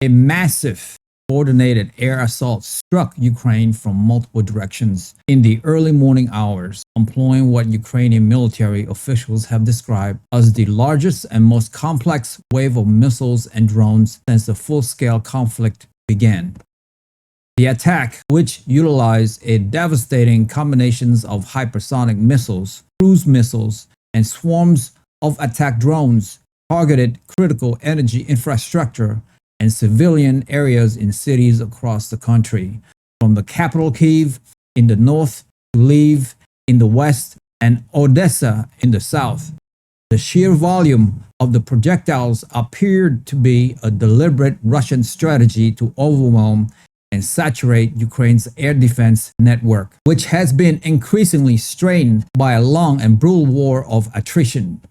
A massive coordinated air assault struck Ukraine from multiple directions in the early morning hours, employing what Ukrainian military officials have described as the largest and most complex wave of missiles and drones since the full-scale conflict began. The attack, which utilized a devastating combinations of hypersonic missiles, cruise missiles, and swarms of attack drones, targeted critical energy infrastructure and civilian areas in cities across the country, from the capital Kyiv in the north to Lviv in the west and Odesa in the south. The sheer volume of the projectiles appeared to be a deliberate Russian strategy to overwhelm and saturate Ukraine's air defense network, which has been increasingly strained by a long and brutal war of attrition.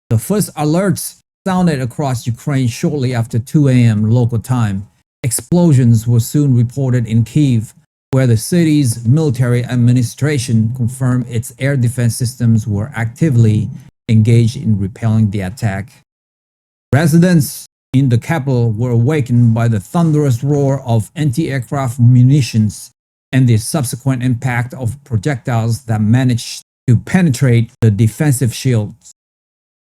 The first alerts sounded across Ukraine shortly after 2 a.m. local time. Explosions were soon reported in Kyiv, where the city's military administration confirmed its air defense systems were actively engaged in repelling the attack. Residents in the capital were awakened by the thunderous roar of anti-aircraft munitions and the subsequent impact of projectiles that managed to penetrate the defensive shields.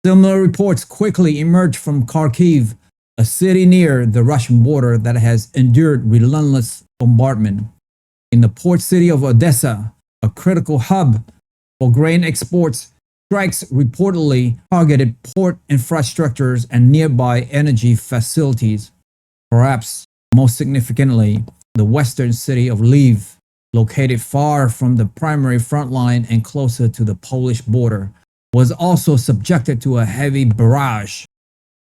Similar reports quickly emerged from Kharkiv, a city near the Russian border that has endured relentless bombardment. In the port city of Odesa, a critical hub for grain exports, strikes reportedly targeted port infrastructures and nearby energy facilities. Perhaps most significantly, the western city of Lviv, located far from the primary front line and closer to the Polish border, was also subjected to a heavy barrage.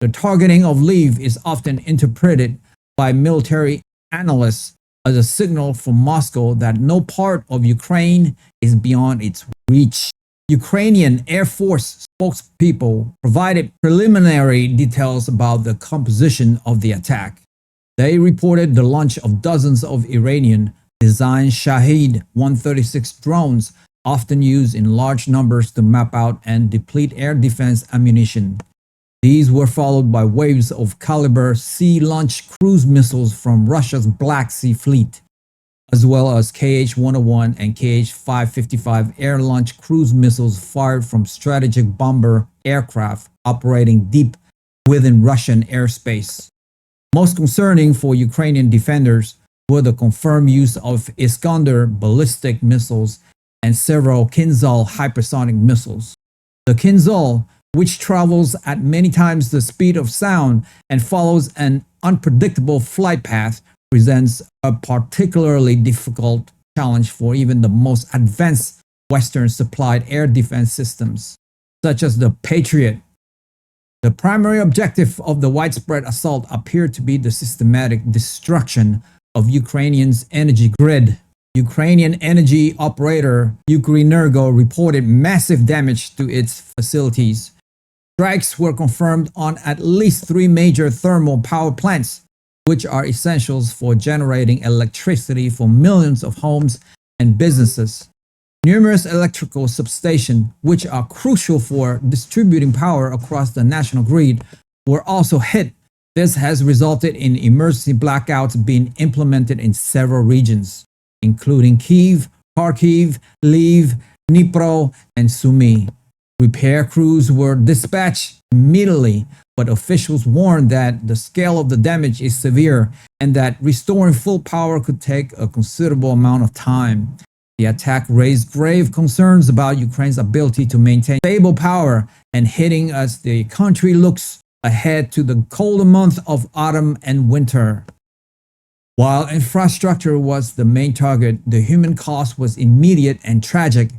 The targeting of Lviv is often interpreted by military analysts as a signal from Moscow that no part of Ukraine is beyond its reach. Ukrainian Air Force spokespeople provided preliminary details about the composition of the attack. They reported the launch of dozens of Iranian-designed Shahed 136 drones, often used in large numbers to map out and deplete air defense ammunition. These were followed by waves of Caliber sea-launched cruise missiles from Russia's Black Sea Fleet, as well as Kh-101 and Kh-555 air-launched cruise missiles fired from strategic bomber aircraft operating deep within Russian airspace. Most concerning for Ukrainian defenders were the confirmed use of Iskander ballistic missiles and several Kinzhal hypersonic missiles. The Kinzhal, which travels at many times the speed of sound and follows an unpredictable flight path, presents a particularly difficult challenge for even the most advanced Western-supplied air defense systems, such as the Patriot. The primary objective of the widespread assault appeared to be the systematic destruction of Ukrainians' energy grid. Ukrainian energy operator Ukrenergo reported massive damage to its facilities. Strikes were confirmed on at least 3 major thermal power plants, which are essentials for generating electricity for millions of homes and businesses. Numerous electrical substations, which are crucial for distributing power across the national grid, were also hit. This has resulted in emergency blackouts being implemented in several regions, including Kyiv, Kharkiv, Lviv, Dnipro, and Sumy. Repair crews were dispatched immediately, but officials warned that the scale of the damage is severe and that restoring full power could take a considerable amount of time. The attack raised grave concerns about Ukraine's ability to maintain stable power and hitting as the country looks ahead to the colder months of autumn and winter. While infrastructure was the main target, the human cost was immediate and tragic.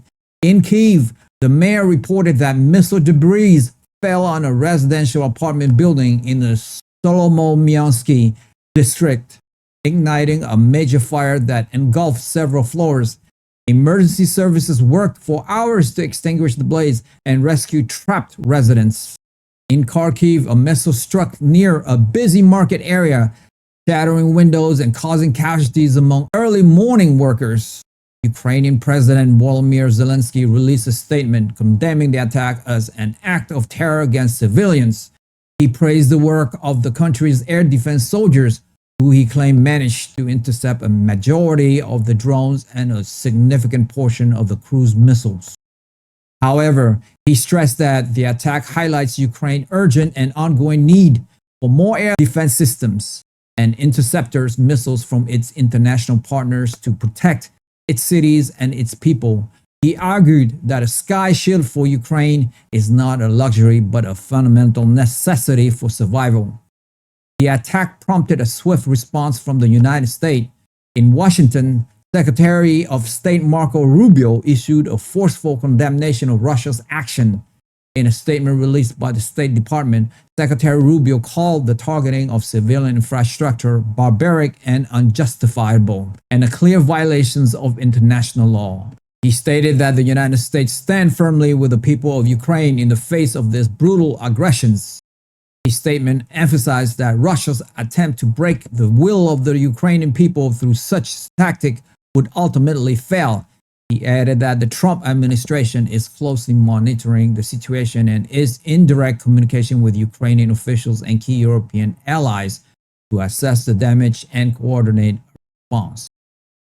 In Kyiv, the mayor reported that missile debris fell on a residential apartment building in the Solomomyansky district, igniting a major fire that engulfed several floors. Emergency services worked for hours to extinguish the blaze and rescue trapped residents. In Kharkiv, a missile struck near a busy market area, shattering windows and causing casualties among early morning workers. Ukrainian President Vladimir Zelensky released a statement condemning the attack as an act of terror against civilians. He praised the work of the country's air defense soldiers, who he claimed managed to intercept a majority of the drones and a significant portion of the cruise missiles. However, he stressed that the attack highlights Ukraine's urgent and ongoing need for more air defense systems and interceptors missiles from its international partners to protect its cities and its people. He argued that a sky shield for Ukraine is not a luxury but a fundamental necessity for survival. The attack prompted a swift response from the United States. In Washington, Secretary of State Marco Rubio issued a forceful condemnation of Russia's action. In a statement released by the State Department, Secretary Rubio called the targeting of civilian infrastructure barbaric and unjustifiable, and a clear violation of international law. He stated that the United States stand firmly with the people of Ukraine in the face of these brutal aggressions. His statement emphasized that Russia's attempt to break the will of the Ukrainian people through such tactic would ultimately fail. He added that the Trump administration is closely monitoring the situation and is in direct communication with Ukrainian officials and key European allies to assess the damage and coordinate a response.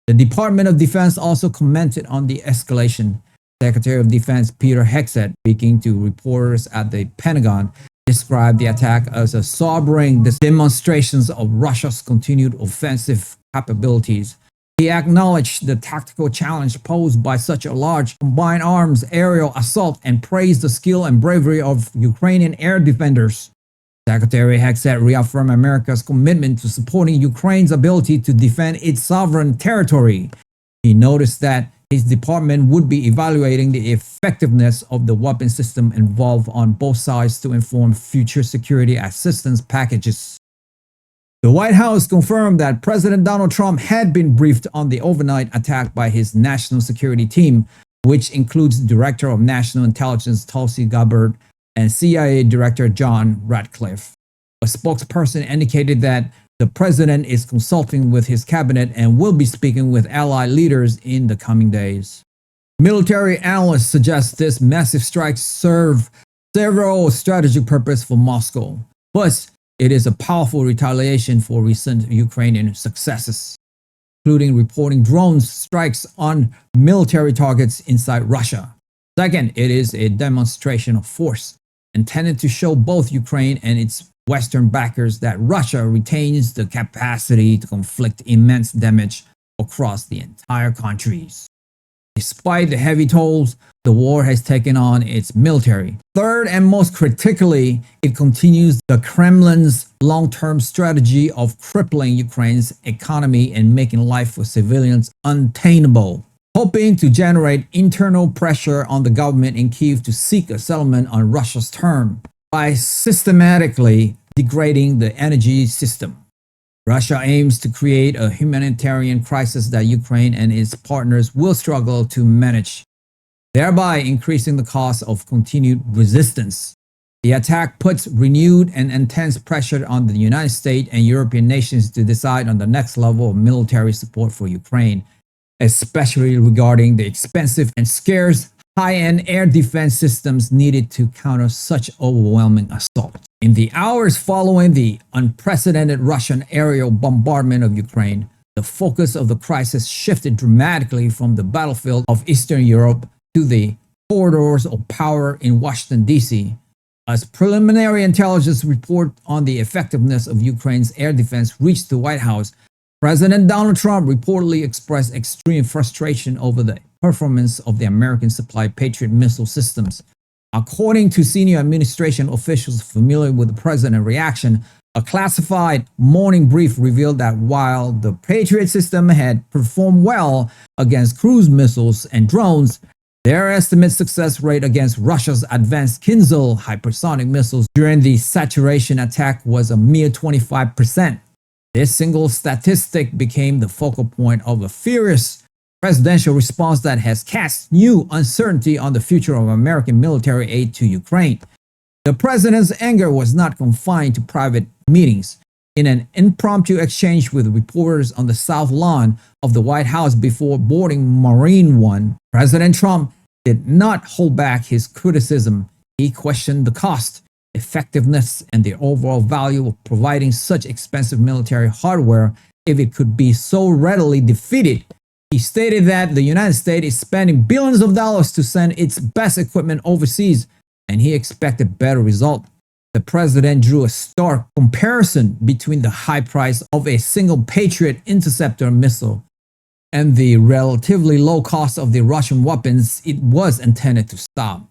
The Department of Defense also commented on the escalation. Secretary of Defense Peter Hegseth, speaking to reporters at the Pentagon, described the attack as a sobering demonstration of Russia's continued offensive capabilities. He acknowledged the tactical challenge posed by such a large combined arms aerial assault and praised the skill and bravery of Ukrainian air defenders. Secretary Hegseth reaffirmed America's commitment to supporting Ukraine's ability to defend its sovereign territory. He noticed that his department would be evaluating the effectiveness of the weapon system involved on both sides to inform future security assistance packages. The White House confirmed that President Donald Trump had been briefed on the overnight attack by his national security team, which includes Director of National Intelligence Tulsi Gabbard and CIA Director John Ratcliffe. A spokesperson indicated that the president is consulting with his cabinet and will be speaking with allied leaders in the coming days. Military analysts suggest this massive strike serve several strategic purposes for Moscow. First, it is a powerful retaliation for recent Ukrainian successes, including reporting drone strikes on military targets inside Russia. Second, it is a demonstration of force intended to show both Ukraine and its Western backers that Russia retains the capacity to inflict immense damage across the entire countries. Despite the heavy tolls the war has taken on its military. Third, and most critically, it continues the Kremlin's long-term strategy of crippling Ukraine's economy and making life for civilians untenable, hoping to generate internal pressure on the government in Kyiv to seek a settlement on Russia's terms by systematically degrading the energy system. Russia aims to create a humanitarian crisis that Ukraine and its partners will struggle to manage, thereby increasing the cost of continued resistance. The attack puts renewed and intense pressure on the United States and European nations to decide on the next level of military support for Ukraine, especially regarding the expensive and scarce high-end air defense systems needed to counter such overwhelming assault. In the hours following the unprecedented Russian aerial bombardment of Ukraine, the focus of the crisis shifted dramatically from the battlefield of Eastern Europe to the corridors of power in Washington, D.C. As preliminary intelligence report on the effectiveness of Ukraine's air defense reached the White House, President Donald Trump reportedly expressed extreme frustration over the performance of the American-supplied Patriot missile systems. According to senior administration officials familiar with the president's reaction, a classified morning brief revealed that while the Patriot system had performed well against cruise missiles and drones, their estimated success rate against Russia's advanced Kinzhal hypersonic missiles during the saturation attack was a mere 25%. This single statistic became the focal point of a furious presidential response that has cast new uncertainty on the future of American military aid to Ukraine. The president's anger was not confined to private meetings. In an impromptu exchange with reporters on the south lawn of the White House before boarding Marine One, President Trump did not hold back his criticism. He questioned the cost, effectiveness and the overall value of providing such expensive military hardware if it could be so readily defeated. He stated that the United States is spending billions of dollars to send its best equipment overseas, and he expected better results. The president drew a stark comparison between the high price of a single Patriot interceptor missile and the relatively low cost of the Russian weapons it was intended to stop,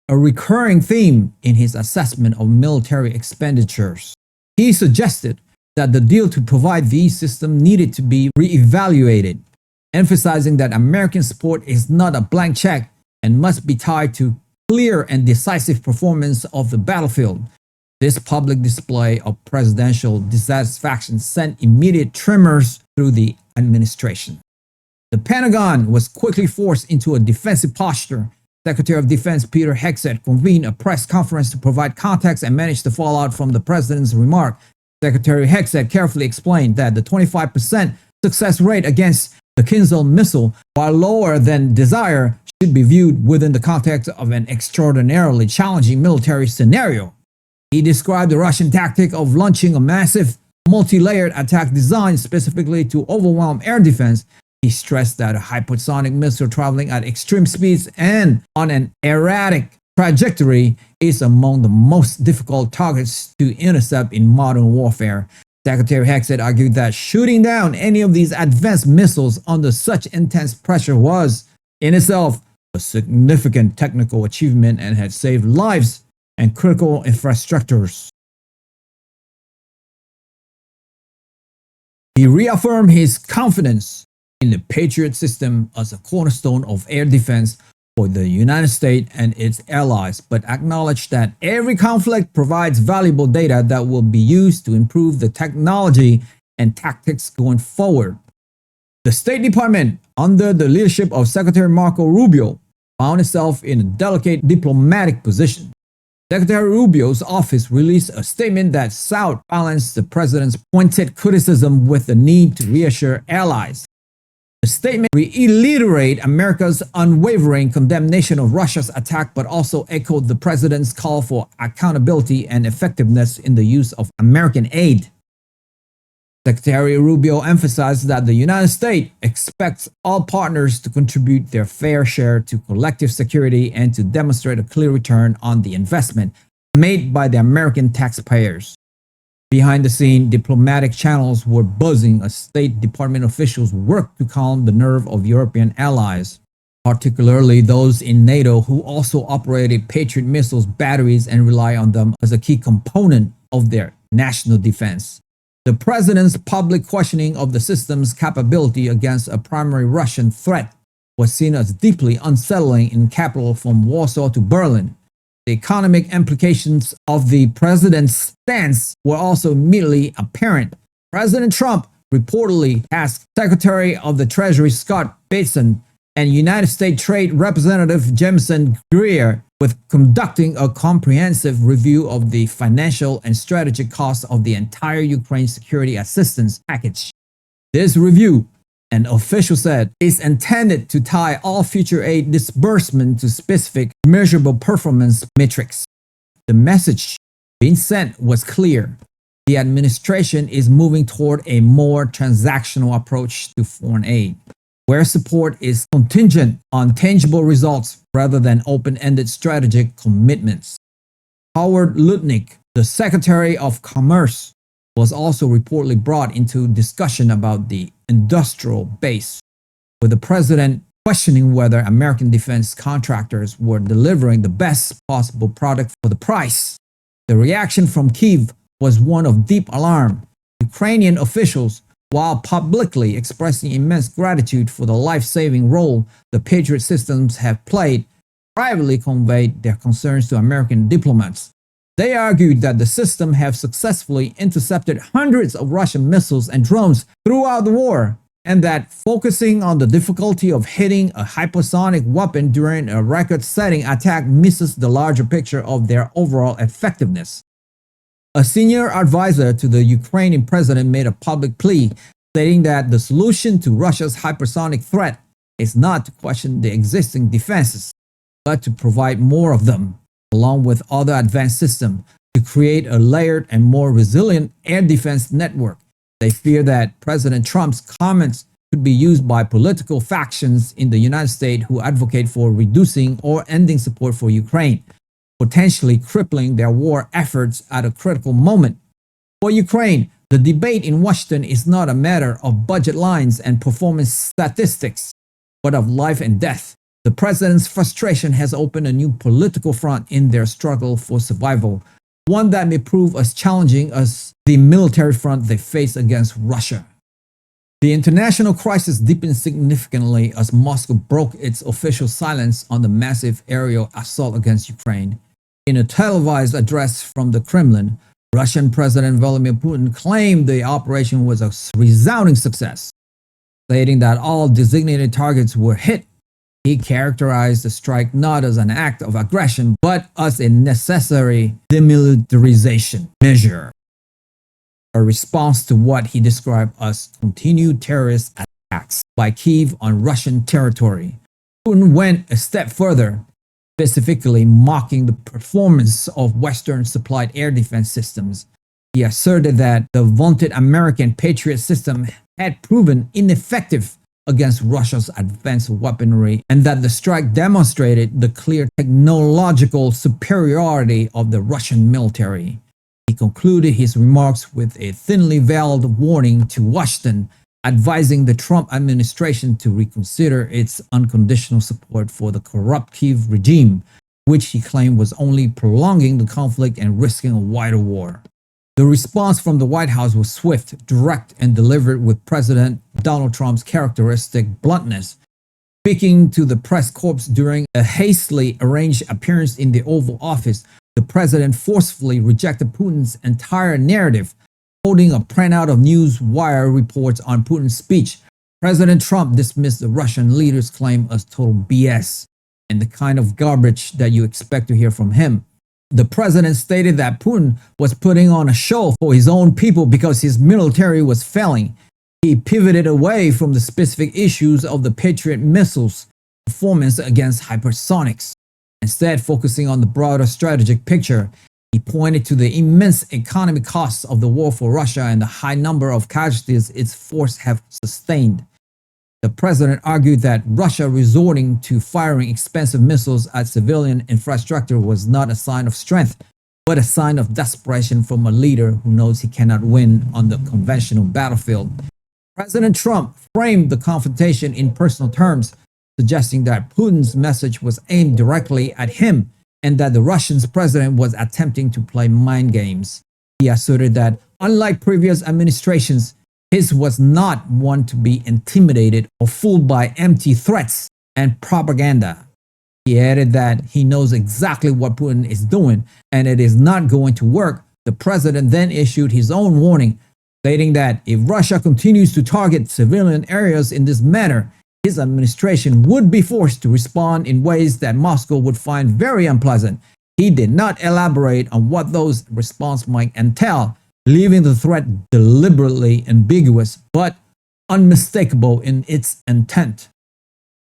a recurring theme in his assessment of military expenditures. He suggested that the deal to provide these systems needed to be re-evaluated, emphasizing that American support is not a blank check and must be tied to clear and decisive performance of the battlefield. This public display of presidential dissatisfaction sent immediate tremors through the administration. The Pentagon was quickly forced into a defensive posture. Secretary of Defense Peter Hegseth convened a press conference to provide context and manage the fallout from the president's remark. Secretary Hegseth carefully explained that the 25% success rate against the Kinzhal missile, while lower than desired, should be viewed within the context of an extraordinarily challenging military scenario. He described the Russian tactic of launching a massive, multi-layered attack designed specifically to overwhelm air defense. He stressed that a hypersonic missile traveling at extreme speeds and on an erratic trajectory is among the most difficult targets to intercept in modern warfare. Secretary Hegseth argued that shooting down any of these advanced missiles under such intense pressure was, in itself, a significant technical achievement and had saved lives and critical infrastructures. He reaffirmed his confidence in the Patriot system as a cornerstone of air defense for the United States and its allies, but acknowledged that every conflict provides valuable data that will be used to improve the technology and tactics going forward. The State Department, under the leadership of Secretary Marco Rubio, found itself in a delicate diplomatic position. Secretary Rubio's office released a statement that sought balanced the president's pointed criticism with the need to reassure allies. The statement reiterated America's unwavering condemnation of Russia's attack, but also echoed the president's call for accountability and effectiveness in the use of American aid. Secretary Rubio emphasized that the United States expects all partners to contribute their fair share to collective security and to demonstrate a clear return on the investment made by the American taxpayers. Behind the scene, diplomatic channels were buzzing as State Department officials worked to calm the nerve of European allies, particularly those in NATO who also operated Patriot missiles batteries and rely on them as a key component of their national defense. The president's public questioning of the system's capability against a primary Russian threat was seen as deeply unsettling in capital from Warsaw to Berlin. The economic implications of the president's stance were also immediately apparent. President Trump reportedly tasked Secretary of the Treasury Scott Bessent and United States Trade Representative Jameson Greer with conducting a comprehensive review of the financial and strategic costs of the entire Ukraine security assistance package. This review, an official said, is intended to tie all future aid disbursement to specific, measurable performance metrics. The message being sent was clear. The administration is moving toward a more transactional approach to foreign aid, where support is contingent on tangible results rather than open-ended strategic commitments. Howard Lutnick, the Secretary of Commerce, was also reportedly brought into discussion about the industrial base, with the president questioning whether American defense contractors were delivering the best possible product for the price. The reaction from Kyiv was one of deep alarm. Ukrainian officials, while publicly expressing immense gratitude for the life-saving role the Patriot systems have played, privately conveyed their concerns to American diplomats. They argued that the system have successfully intercepted hundreds of Russian missiles and drones throughout the war, and that focusing on the difficulty of hitting a hypersonic weapon during a record-setting attack misses the larger picture of their overall effectiveness. A senior advisor to the Ukrainian president made a public plea, stating that the solution to Russia's hypersonic threat is not to question the existing defenses, but to provide more of them. along with other advanced systems, to create a layered and more resilient air defense network. They fear that President Trump's comments could be used by political factions in the United States who advocate for reducing or ending support for Ukraine, potentially crippling their war efforts at a critical moment. For Ukraine, the debate in Washington is not a matter of budget lines and performance statistics, but of life and death. The president's frustration has opened a new political front in their struggle for survival, one that may prove as challenging as the military front they face against Russia. The international crisis deepened significantly as Moscow broke its official silence on the massive aerial assault against Ukraine. In a televised address from the Kremlin, Russian President Vladimir Putin claimed the operation was a resounding success, stating that all designated targets were hit. He characterized the strike not as an act of aggression, but as a necessary demilitarization measure, a response to what he described as continued terrorist attacks by Kyiv on Russian territory. Putin went a step further, specifically mocking the performance of Western-supplied air defense systems. He asserted that the vaunted American Patriot system had proven ineffective against Russia's advanced weaponry, and that the strike demonstrated the clear technological superiority of the Russian military. He concluded his remarks with a thinly veiled warning to Washington, advising the Trump administration to reconsider its unconditional support for the corrupt Kyiv regime, which he claimed was only prolonging the conflict and risking a wider war. The response from the White House was swift, direct, and delivered with President Donald Trump's characteristic bluntness. Speaking to the press corps during a hastily arranged appearance in the Oval Office, the president forcefully rejected Putin's entire narrative, holding a printout of news wire reports on Putin's speech. President Trump dismissed the Russian leader's claim as total BS and the kind of garbage that you expect to hear from him. The president stated that Putin was putting on a show for his own people because his military was failing. He pivoted away from the specific issues of the Patriot missiles' performance against hypersonics. Instead, focusing on the broader strategic picture, he pointed to the immense economic costs of the war for Russia and the high number of casualties its forces have sustained. The president argued that Russia resorting to firing expensive missiles at civilian infrastructure was not a sign of strength, but a sign of desperation from a leader who knows he cannot win on the conventional battlefield. President Trump framed the confrontation in personal terms, suggesting that Putin's message was aimed directly at him and that the Russian president was attempting to play mind games. He asserted that, unlike previous administrations, his was not one to be intimidated or fooled by empty threats and propaganda. He added that he knows exactly what Putin is doing and it is not going to work. The president then issued his own warning, stating that if Russia continues to target civilian areas in this manner, his administration would be forced to respond in ways that Moscow would find very unpleasant. He did not elaborate on what those responses might entail, leaving the threat deliberately ambiguous but unmistakable in its intent.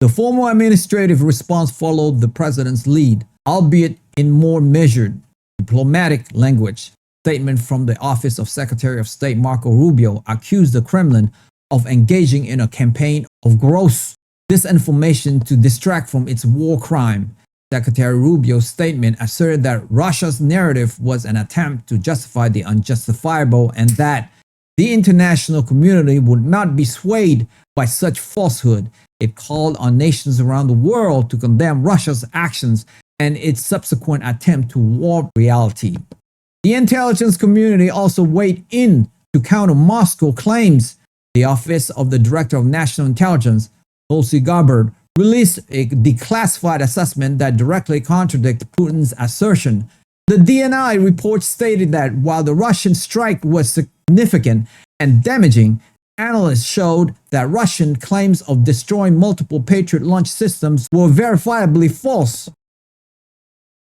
The formal administrative response followed the president's lead, albeit in more measured, diplomatic language. Statement from the Office of Secretary of State Marco Rubio accused the Kremlin of engaging in a campaign of gross disinformation to distract from its war crime. Secretary Rubio's statement asserted that Russia's narrative was an attempt to justify the unjustifiable and that the international community would not be swayed by such falsehood. It called on nations around the world to condemn Russia's actions and its subsequent attempt to warp reality. The intelligence community also weighed in to counter Moscow claims. The Office of the Director of National Intelligence, Tulsi Gabbard, released a declassified assessment that directly contradicted Putin's assertion. The DNI report stated that while the Russian strike was significant and damaging, analysts showed that Russian claims of destroying multiple Patriot launch systems were verifiably false.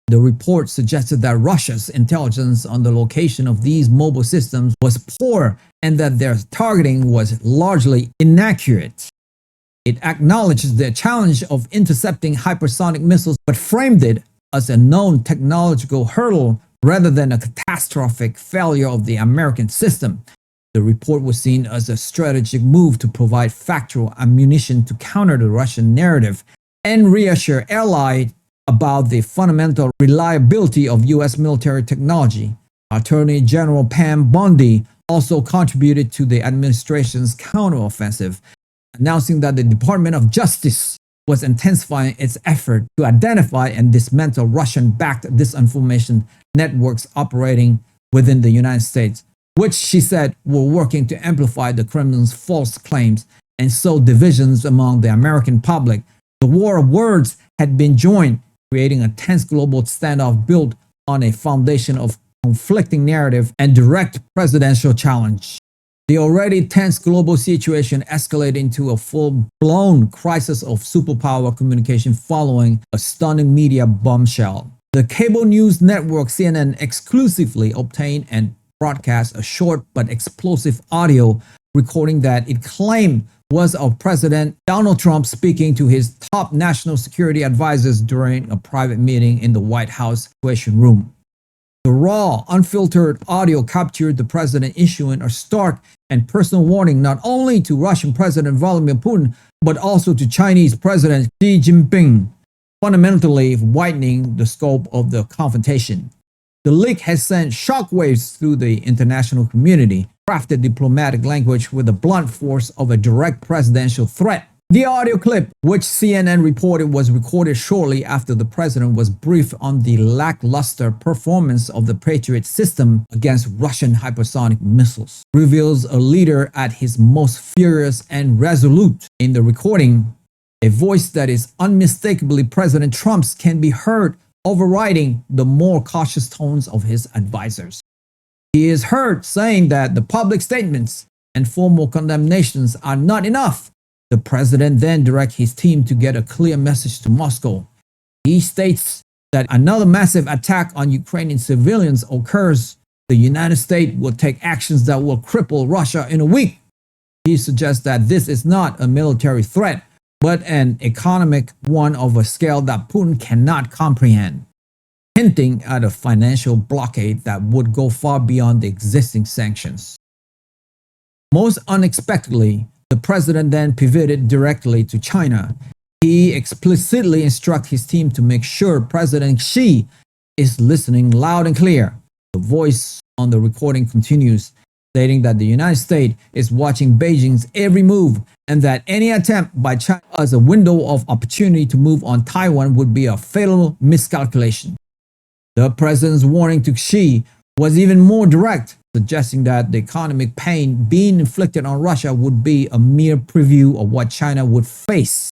The report suggested that Russia's intelligence on the location of these mobile systems was poor and that their targeting was largely inaccurate. It acknowledged the challenge of intercepting hypersonic missiles but framed it as a known technological hurdle rather than a catastrophic failure of the American system. The report was seen as a strategic move to provide factual ammunition to counter the Russian narrative and reassure allies about the fundamental reliability of U.S. military technology. Attorney General Pam Bondi also contributed to the administration's counteroffensive, announcing that the Department of Justice was intensifying its effort to identify and dismantle Russian-backed disinformation networks operating within the United States, which she said were working to amplify the Kremlin's false claims and sow divisions among the American public. The war of words had been joined, creating a tense global standoff built on a foundation of conflicting narrative and direct presidential challenge. The already tense global situation escalated into a full-blown crisis of superpower communication following a stunning media bombshell. The cable news network CNN exclusively obtained and broadcast a short but explosive audio recording that it claimed was of President Donald Trump speaking to his top national security advisors during a private meeting in the White House Situation Room. The raw, unfiltered audio captured the president issuing a stark and personal warning not only to Russian President Vladimir Putin, but also to Chinese President Xi Jinping, fundamentally widening the scope of the confrontation. The leak has sent shockwaves through the international community, crafted diplomatic language with the blunt force of a direct presidential threat. The audio clip, which CNN reported was recorded shortly after the president was briefed on the lackluster performance of the Patriot system against Russian hypersonic missiles, reveals a leader at his most furious and resolute. In the recording, a voice that is unmistakably President Trump's can be heard overriding the more cautious tones of his advisors. He is heard saying that the public statements and formal condemnations are not enough. The president then directs his team to get a clear message to Moscow. He states that another massive attack on Ukrainian civilians occurs. The United States will take actions that will cripple Russia in a week. He suggests that this is not a military threat, but an economic one of a scale that Putin cannot comprehend, hinting at a financial blockade that would go far beyond the existing sanctions. Most unexpectedly, the president then pivoted directly to China. He explicitly instructed his team to make sure President Xi is listening loud and clear. The voice on the recording continues, stating that the United States is watching Beijing's every move and that any attempt by China as a window of opportunity to move on Taiwan would be a fatal miscalculation. The president's warning to Xi was even more direct, suggesting that the economic pain being inflicted on Russia would be a mere preview of what China would face.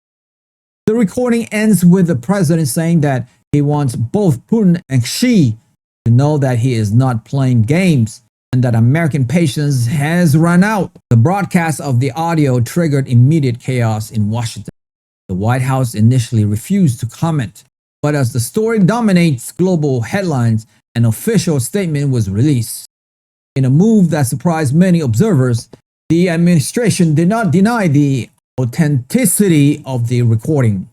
The recording ends with the president saying that he wants both Putin and Xi to know that he is not playing games and that American patience has run out. The broadcast of the audio triggered immediate chaos in Washington. The White House initially refused to comment, but as the story dominates global headlines, an official statement was released. In a move that surprised many observers, the administration did not deny the authenticity of the recording.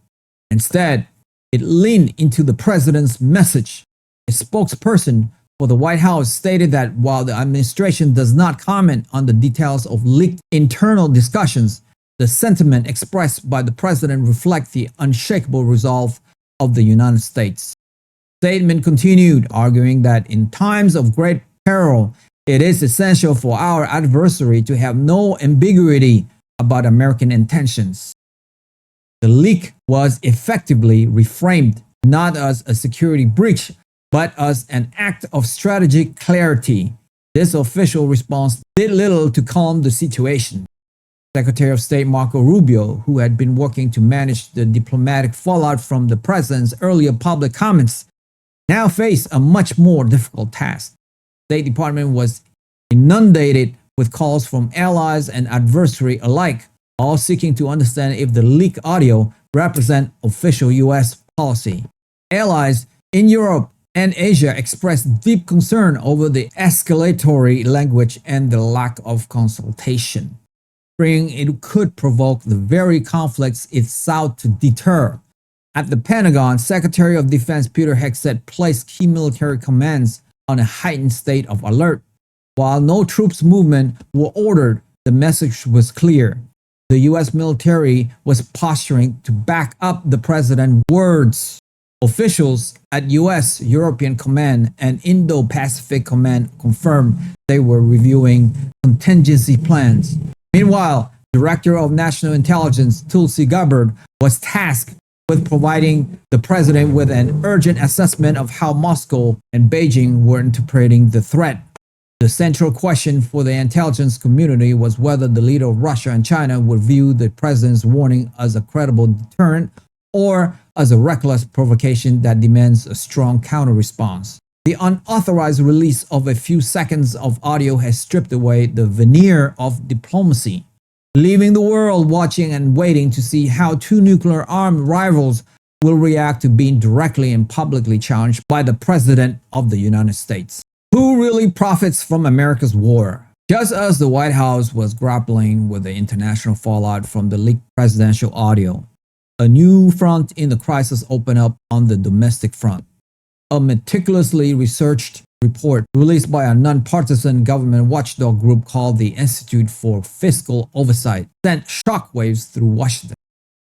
Instead, it leaned into the president's message. A spokesperson for the White House stated that while the administration does not comment on the details of leaked internal discussions, the sentiment expressed by the president reflects the unshakable resolve of the United States. The statement continued, arguing that in times of great peril, it is essential for our adversary to have no ambiguity about American intentions. The leak was effectively reframed not as a security breach, but as an act of strategic clarity. This official response did little to calm the situation. Secretary of State Marco Rubio, who had been working to manage the diplomatic fallout from the president's earlier public comments, now faced a much more difficult task. The State Department was inundated with calls from allies and adversary alike, all seeking to understand if the leaked audio represent official U.S. policy. Allies in Europe and Asia expressed deep concern over the escalatory language and the lack of consultation, fearing it could provoke the very conflicts it sought to deter. At the Pentagon, Secretary of Defense Peter Hegseth placed key military commands on a heightened state of alert. While no troops movement were ordered, the message was clear. The U.S. military was posturing to back up the president's words. Officials at U.S. European Command and Indo-Pacific Command confirmed they were reviewing contingency plans. Meanwhile, Director of National Intelligence Tulsi Gabbard was tasked with providing the president with an urgent assessment of how Moscow and Beijing were interpreting the threat. The central question for the intelligence community was whether the leader of Russia and China would view the president's warning as a credible deterrent or as a reckless provocation that demands a strong counter-response. The unauthorized release of a few seconds of audio has stripped away the veneer of diplomacy, leaving the world watching and waiting to see how two nuclear-armed rivals will react to being directly and publicly challenged by the President of the United States. Who really profits from America's war? Just as the White House was grappling with the international fallout from the leaked presidential audio, a new front in the crisis opened up on the domestic front. A meticulously researched report released by a nonpartisan government watchdog group called the Institute for Fiscal Oversight sent shockwaves through Washington.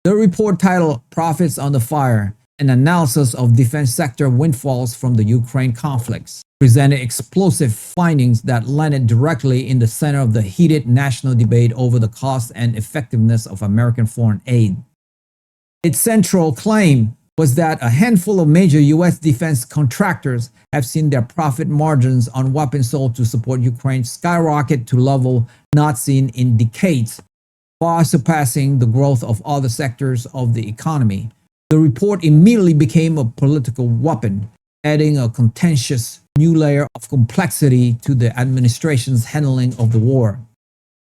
The report, titled Profits Under Fire: An Analysis of Defense Sector Windfalls from the Ukraine Conflicts, presented explosive findings that landed directly in the center of the heated national debate over the cost and effectiveness of American foreign aid. Its central claim was that a handful of major U.S. defense contractors have seen their profit margins on weapons sold to support Ukraine skyrocket to a level not seen in decades, far surpassing the growth of other sectors of the economy. The report immediately became a political weapon, adding a contentious new layer of complexity to the administration's handling of the war.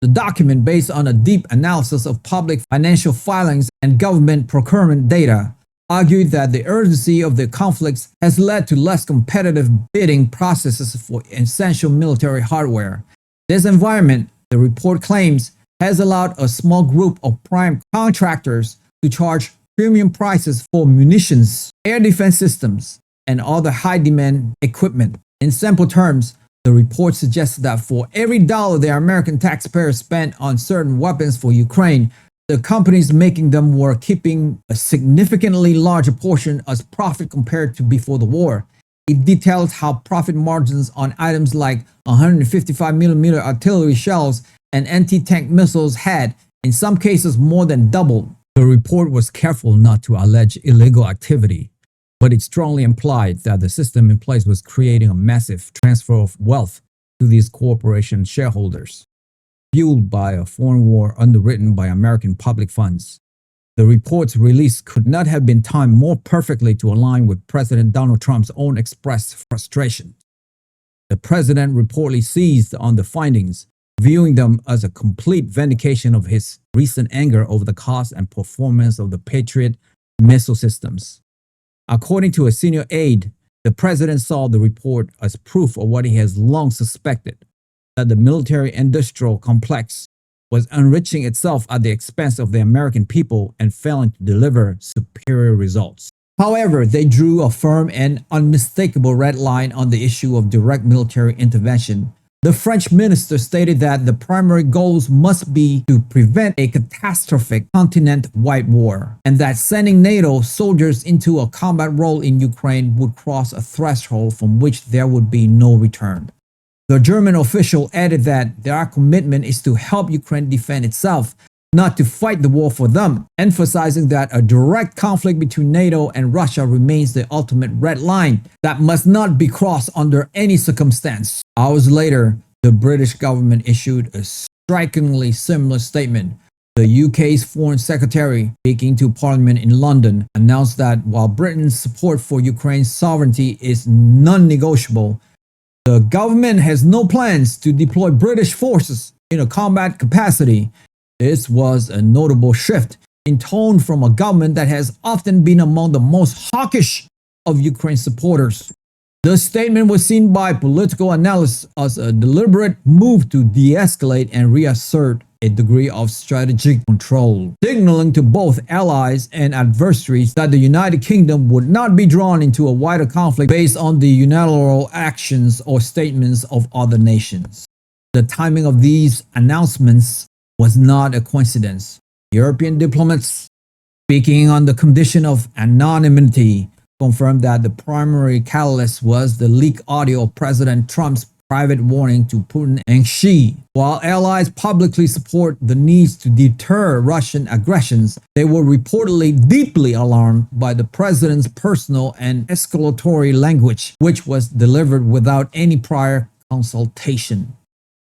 The document, based on a deep analysis of public financial filings and government procurement data, argued that the urgency of the conflicts has led to less competitive bidding processes for essential military hardware. This environment, the report claims, has allowed a small group of prime contractors to charge premium prices for munitions, air defense systems, and other high-demand equipment. In simple terms, the report suggests that for every dollar the American taxpayers spent on certain weapons for Ukraine, the companies making them were keeping a significantly larger portion as profit compared to before the war. It details how profit margins on items like 155mm artillery shells and anti-tank missiles had, in some cases, more than doubled. The report was careful not to allege illegal activity, but it strongly implied that the system in place was creating a massive transfer of wealth to these corporation shareholders, fueled by a foreign war underwritten by American public funds. The report's release could not have been timed more perfectly to align with President Donald Trump's own expressed frustration. The president reportedly seized on the findings, viewing them as a complete vindication of his recent anger over the cost and performance of the Patriot missile systems. According to a senior aide, the president saw the report as proof of what he has long suspected, that the military-industrial complex was enriching itself at the expense of the American people and failing to deliver superior results. However, they drew a firm and unmistakable red line on the issue of direct military intervention. The French minister stated that the primary goals must be to prevent a catastrophic continent-wide war, and that sending NATO soldiers into a combat role in Ukraine would cross a threshold from which there would be no return. The German official added that their commitment is to help Ukraine defend itself, not to fight the war for them, emphasizing that a direct conflict between NATO and Russia remains the ultimate red line that must not be crossed under any circumstance. Hours later, the British government issued a strikingly similar statement. The UK's Foreign Secretary, speaking to Parliament in London, announced that while Britain's support for Ukraine's sovereignty is non-negotiable, the government has no plans to deploy British forces in a combat capacity. This was a notable shift in tone from a government that has often been among the most hawkish of Ukraine's supporters. The statement was seen by political analysts as a deliberate move to de-escalate and reassert a degree of strategic control, signaling to both allies and adversaries that the United Kingdom would not be drawn into a wider conflict based on the unilateral actions or statements of other nations. The timing of these announcements was not a coincidence. European diplomats, speaking on the condition of anonymity, confirmed that the primary catalyst was the leaked audio of President Trump's private warning to Putin and Xi. While allies publicly support the needs to deter Russian aggressions, they were reportedly deeply alarmed by the president's personal and escalatory language, which was delivered without any prior consultation.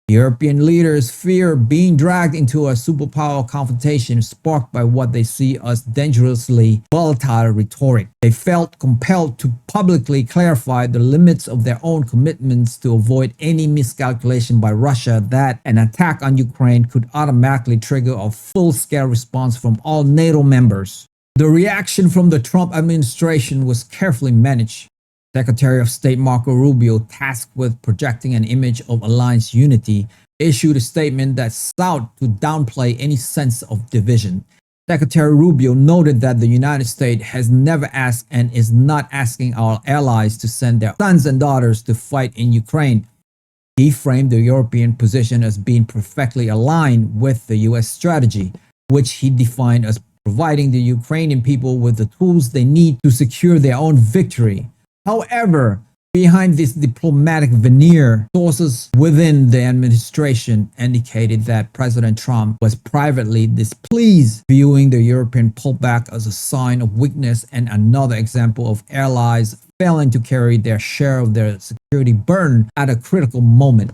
European leaders fear being dragged into a superpower confrontation sparked by what they see as dangerously volatile rhetoric. They felt compelled to publicly clarify the limits of their own commitments to avoid any miscalculation by Russia that an attack on Ukraine could automatically trigger a full-scale response from all NATO members. The reaction from the Trump administration was carefully managed. Secretary of State Marco Rubio, tasked with projecting an image of alliance unity, issued a statement that sought to downplay any sense of division. Secretary Rubio noted that the United States has never asked and is not asking our allies to send their sons and daughters to fight in Ukraine. He framed the European position as being perfectly aligned with the US strategy, which he defined as providing the Ukrainian people with the tools they need to secure their own victory. However, behind this diplomatic veneer, sources within the administration indicated that President Trump was privately displeased, viewing the European pullback as a sign of weakness and another example of allies failing to carry their share of their security burden at a critical moment.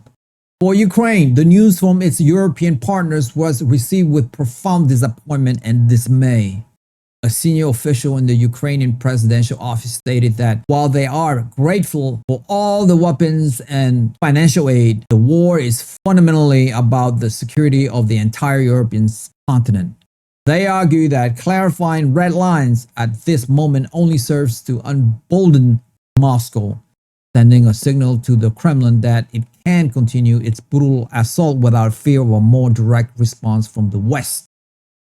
For Ukraine, the news from its European partners was received with profound disappointment and dismay. A senior official in the Ukrainian presidential office stated that while they are grateful for all the weapons and financial aid, the war is fundamentally about the security of the entire European continent. They argue that clarifying red lines at this moment only serves to embolden Moscow, sending a signal to the Kremlin that it can continue its brutal assault without fear of a more direct response from the West.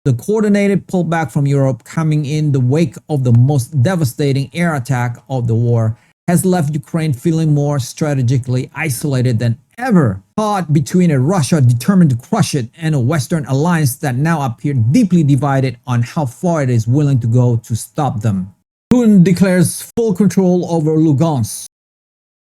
The coordinated pullback from Europe coming in the wake of the most devastating air attack of the war has left Ukraine feeling more strategically isolated than ever, caught between a Russia determined to crush it and a Western alliance that now appear deeply divided on how far it is willing to go to stop them. Putin declares full control over Lugansk.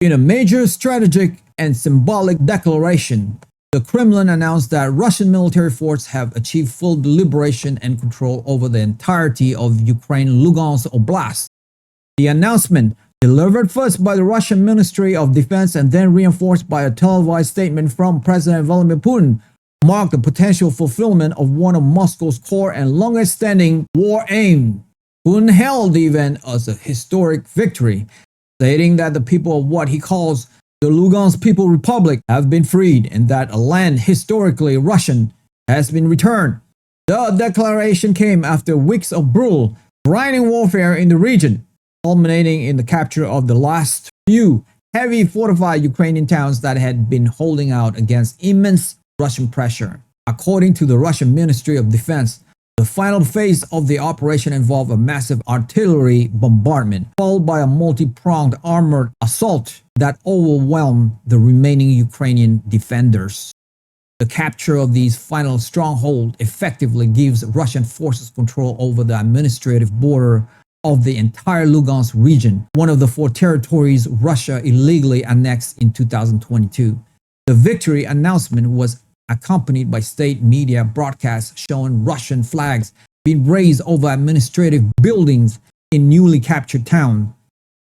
In a major strategic and symbolic declaration, the Kremlin announced that Russian military forces have achieved full liberation and control over the entirety of Ukraine's Lugansk Oblast. The announcement, delivered first by the Russian Ministry of Defense and then reinforced by a televised statement from President Vladimir Putin, marked the potential fulfillment of one of Moscow's core and longest-standing war aims. Putin hailed the event as a historic victory, stating that the people of what he calls the Lugansk People Republic have been freed and that a land historically Russian has been returned. The declaration came after weeks of brutal, grinding warfare in the region, culminating in the capture of the last few heavy fortified Ukrainian towns that had been holding out against immense Russian pressure. According to the Russian Ministry of Defense, the final phase of the operation involved a massive artillery bombardment, followed by a multi-pronged armored assault that overwhelmed the remaining Ukrainian defenders. The capture of these final strongholds effectively gives Russian forces control over the administrative border of the entire Lugansk region, one of the 4 territories Russia illegally annexed in 2022. The victory announcement was accompanied by state media broadcasts showing Russian flags being raised over administrative buildings in newly captured town,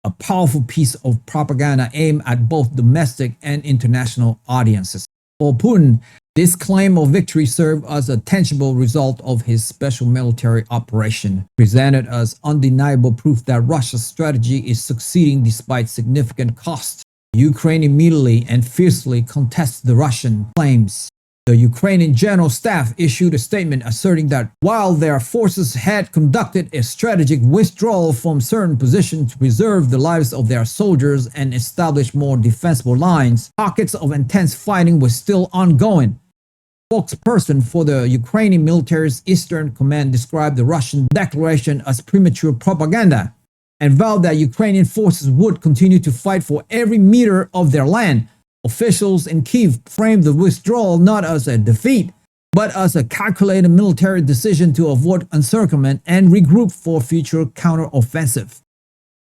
a powerful piece of propaganda aimed at both domestic and international audiences. For Putin, this claim of victory served as a tangible result of his special military operation, presented as undeniable proof that Russia's strategy is succeeding despite significant cost. Ukraine immediately and fiercely contests the Russian claims. The Ukrainian General Staff issued a statement asserting that while their forces had conducted a strategic withdrawal from certain positions to preserve the lives of their soldiers and establish more defensible lines, pockets of intense fighting were still ongoing. Spokesperson for the Ukrainian military's Eastern Command described the Russian declaration as premature propaganda and vowed that Ukrainian forces would continue to fight for every meter of their land. Officials in Kyiv framed the withdrawal not as a defeat, but as a calculated military decision to avoid encirclement and regroup for future counteroffensive.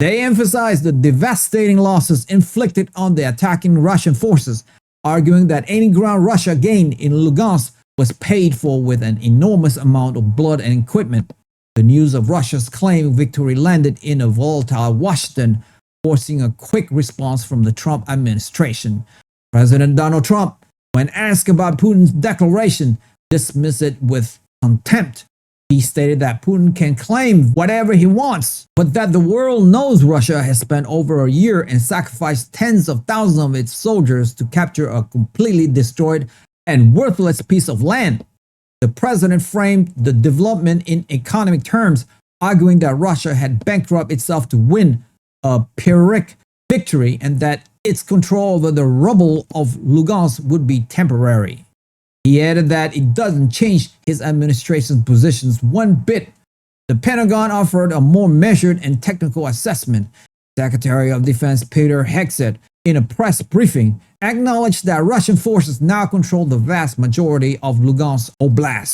They emphasized the devastating losses inflicted on the attacking Russian forces, arguing that any ground Russia gained in Lugansk was paid for with an enormous amount of blood and equipment. The news of Russia's claimed victory landed in a volatile Washington, forcing a quick response from the Trump administration. President Donald Trump, when asked about Putin's declaration, dismissed it with contempt. He stated that Putin can claim whatever he wants, but that the world knows Russia has spent over a year and sacrificed tens of thousands of its soldiers to capture a completely destroyed and worthless piece of land. The president framed the development in economic terms, arguing that Russia had bankrupted itself to win a Pyrrhic victory and that its control over the rubble of Lugansk would be temporary. He added that it doesn't change his administration's positions one bit. The Pentagon offered a more measured and technical assessment. Secretary of Defense Peter Hegseth, in a press briefing, acknowledged that Russian forces now control the vast majority of Lugansk Oblast.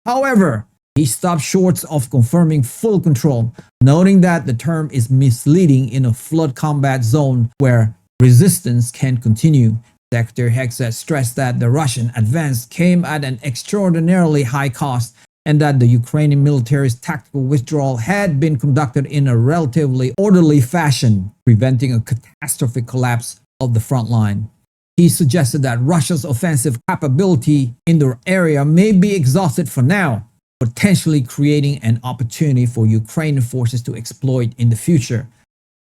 However, he stopped short of confirming full control, noting that the term is misleading in a flood combat zone where resistance can continue. Secretary Hegseth stressed that the Russian advance came at an extraordinarily high cost and that the Ukrainian military's tactical withdrawal had been conducted in a relatively orderly fashion, preventing a catastrophic collapse of the front line. He suggested that Russia's offensive capability in the area may be exhausted for now, potentially creating an opportunity for Ukrainian forces to exploit in the future.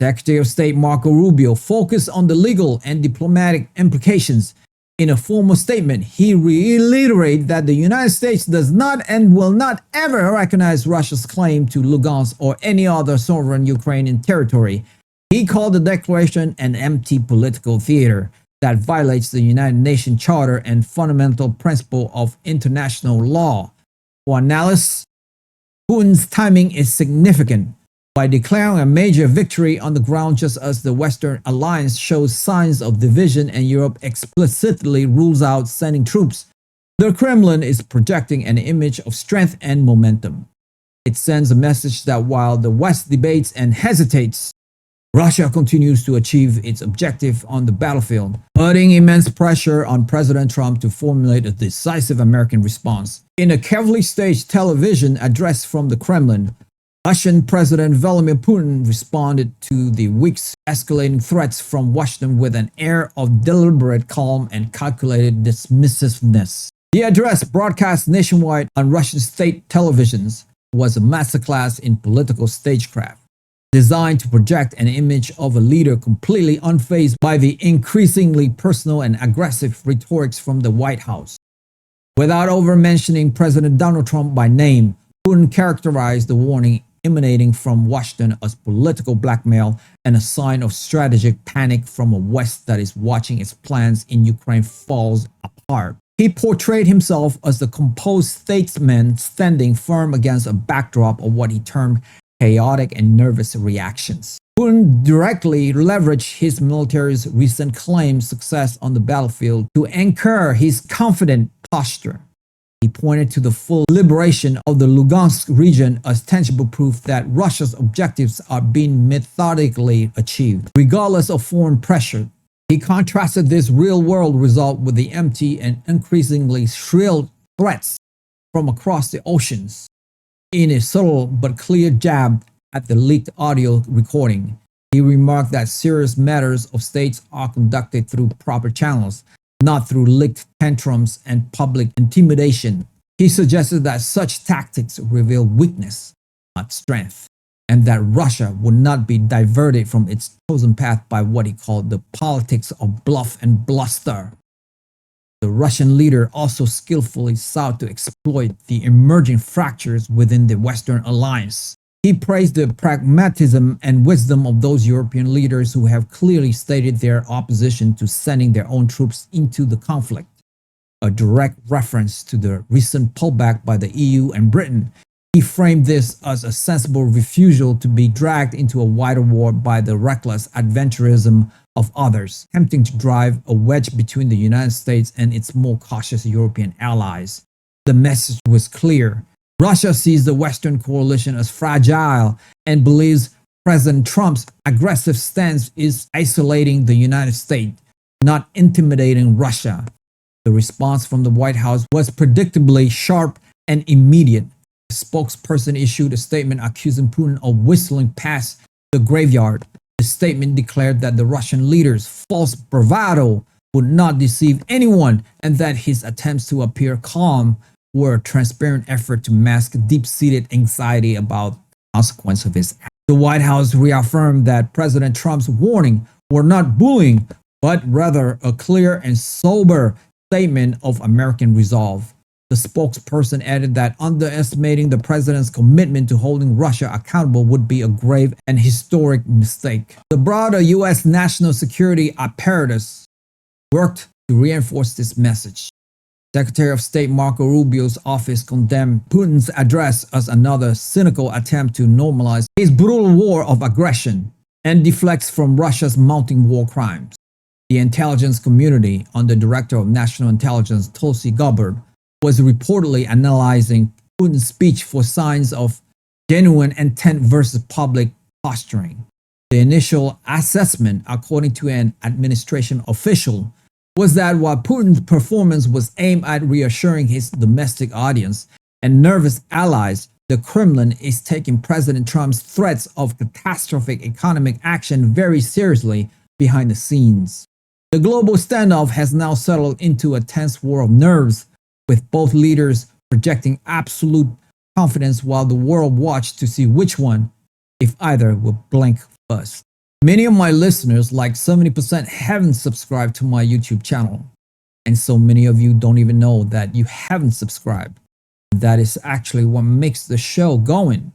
Secretary of State Marco Rubio focused on the legal and diplomatic implications. In a formal statement, he reiterated that the United States does not and will not ever recognize Russia's claim to Lugansk or any other sovereign Ukrainian territory. He called the declaration an empty political theater that violates the United Nations Charter and fundamental principle of international law. For analysts, Putin's timing is significant. By declaring a major victory on the ground just as the Western alliance shows signs of division and Europe explicitly rules out sending troops, the Kremlin is projecting an image of strength and momentum. It sends a message that while the West debates and hesitates, Russia continues to achieve its objective on the battlefield, putting immense pressure on President Trump to formulate a decisive American response. In a carefully staged television address from the Kremlin, Russian President Vladimir Putin responded to the week's escalating threats from Washington with an air of deliberate calm and calculated dismissiveness. The address, broadcast nationwide on Russian state televisions, was a masterclass in political stagecraft, designed to project an image of a leader completely unfazed by the increasingly personal and aggressive rhetorics from the White House. Without over-mentioning President Donald Trump by name, Putin characterized the warning emanating from Washington as political blackmail and a sign of strategic panic from a West that is watching its plans in Ukraine falls apart. He portrayed himself as the composed statesman standing firm against a backdrop of what he termed chaotic and nervous reactions. Putin directly leveraged his military's recent claimed success on the battlefield to anchor his confident posture. He pointed to the full liberation of the Lugansk region as tangible proof that Russia's objectives are being methodically achieved, regardless of foreign pressure. He contrasted this real-world result with the empty and increasingly shrill threats from across the oceans. In a subtle but clear jab at the leaked audio recording, he remarked that serious matters of states are conducted through proper channels, not through leaked tantrums and public intimidation. He suggested that such tactics reveal weakness, not strength, and that Russia would not be diverted from its chosen path by what he called the politics of bluff and bluster. The Russian leader also skillfully sought to exploit the emerging fractures within the Western alliance. He praised the pragmatism and wisdom of those European leaders who have clearly stated their opposition to sending their own troops into the conflict, a direct reference to the recent pullback by the EU and Britain. He framed this as a sensible refusal to be dragged into a wider war by the reckless adventurism of others, attempting to drive a wedge between the United States and its more cautious European allies. The message was clear. Russia sees the Western coalition as fragile and believes President Trump's aggressive stance is isolating the United States, not intimidating Russia. The response from the White House was predictably sharp and immediate. The spokesperson issued a statement accusing Putin of whistling past the graveyard. The statement declared that the Russian leader's false bravado would not deceive anyone and that his attempts to appear calm were a transparent effort to mask deep-seated anxiety about the consequence of his act. The White House reaffirmed that President Trump's warning were not bullying, but rather a clear and sober statement of American resolve. The spokesperson added that underestimating the president's commitment to holding Russia accountable would be a grave and historic mistake. The broader U.S. national security apparatus worked to reinforce this message. Secretary of State Marco Rubio's office condemned Putin's address as another cynical attempt to normalize his brutal war of aggression and deflects from Russia's mounting war crimes. The intelligence community, under Director of National Intelligence Tulsi Gabbard, was reportedly analyzing Putin's speech for signs of genuine intent versus public posturing. The initial assessment, according to an administration official, was that while Putin's performance was aimed at reassuring his domestic audience and nervous allies, the Kremlin is taking President Trump's threats of catastrophic economic action very seriously behind the scenes. The global standoff has now settled into a tense war of nerves, with both leaders projecting absolute confidence while the world watched to see which one, if either, will blink first. Many of my listeners, like 70%, haven't subscribed to my YouTube channel. And so many of you don't even know that you haven't subscribed. That is actually what makes the show going.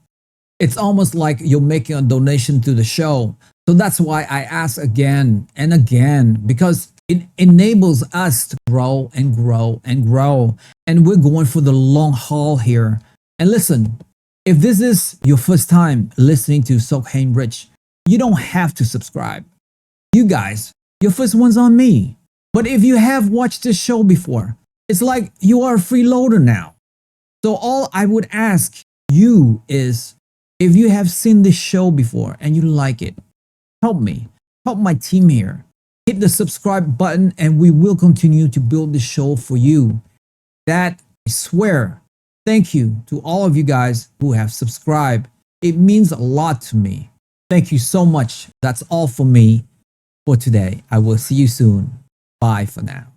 It's almost like you're making a donation to the show. So that's why I ask again and again, because it enables us to grow and grow and grow. And we're going for the long haul here. And listen, if this is your first time listening to Sokhain Rich, you don't have to subscribe. You guys, your first one's on me. But if you have watched this show before, it's like you are a freeloader now. So all I would ask you is, if you have seen this show before and you like it, help me, help my team here. Hit the subscribe button and we will continue to build this show for you. That, I swear, thank you to all of you guys who have subscribed. It means a lot to me. Thank you so much. That's all for me for today. I will see you soon. Bye for now.